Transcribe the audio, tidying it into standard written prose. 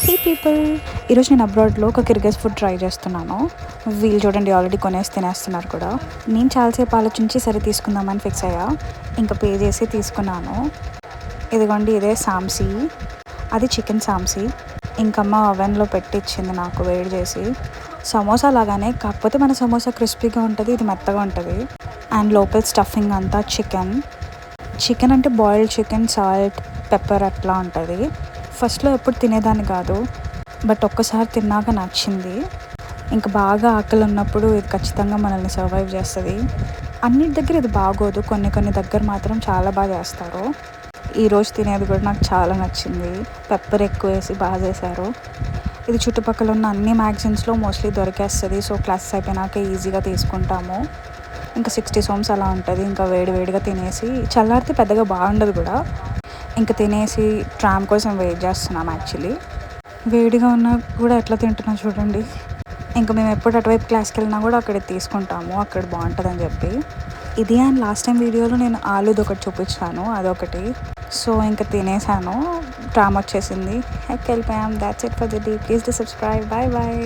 హే people, ఈరోజు నేను అబ్రాడ్లో ఒక కిర్గిజ్ ఫుడ్ ట్రై చేస్తున్నాను. వీళ్ళు చూడండి ఆల్రెడీ కొనేసి తినేస్తున్నారు కూడా. నేను చాలాసేపు ఆలోచించి సరే తీసుకుందామని ఫిక్స్ అయ్యా. ఇంకా పే చేసి తీసుకున్నాను. ఇదిగోండి ఇదే సాంసీ, అది చికెన్ సాంసీ. ఇంకమ్మ ఓవెన్లో పెట్టి ఇచ్చింది నాకు వేడి చేసి. సమోసా లాగానే, కాకపోతే మన సమోసా క్రిస్పీగా ఉంటుంది, ఇది మెత్తగా ఉంటుంది. అండ్ లోపల స్టఫింగ్ అంతా చికెన్ అంటే బాయిల్డ్ చికెన్, సాల్ట్, పెప్పర్ అట్లా ఉంటుంది. ఫస్ట్లో ఎప్పుడు తినేదాన్ని కాదు, బట్ ఒక్కసారి తిన్నాక నచ్చింది. ఇంకా బాగా ఆకలి ఉన్నప్పుడు ఇది ఖచ్చితంగా మనల్ని సర్వైవ్ చేస్తుంది. అన్నిటి దగ్గర ఇది బాగోదు, కొన్ని దగ్గర మాత్రం చాలా బాగా చేస్తారు. ఈరోజు తినేది కూడా నాకు చాలా నచ్చింది. పెప్పర్ ఎక్కువ వేసి బాగా చేశారు. ఇది చుట్టుపక్కల ఉన్న అన్ని మ్యాగజైన్స్లో మోస్ట్లీ దొరికేస్తుంది. సో క్లాసెస్ అయిపోయినాక ఈజీగా తీసుకుంటాము. ఇంకా 60 సోమ్స్ అలా ఉంటుంది. ఇంకా వేడిగా తినేసి, చల్లారితే పెద్దగా బాగుండదు కూడా. ఇంకా తినేసి ట్రామ్ కోసం వెయిట్ చేస్తున్నాం. యాక్చువల్లీ వేడిగా ఉన్నా కూడా ఎట్లా తింటున్నా చూడండి. ఇంకా మేము ఎప్పుడు అటువైపు క్లాస్కి వెళ్ళినా కూడా అక్కడ తీసుకుంటాము, అక్కడ బాగుంటుందని చెప్పి. ఇది అండ్ లాస్ట్ టైం వీడియోలో నేను ఆలూది ఒకటి చూపించాను, అదొకటి. సో ఇంకా తినేసాను, ట్రామ్ వచ్చేసింది, వెళ్ళిపోయాం. That's it for the day. Please do subscribe. Bye bye.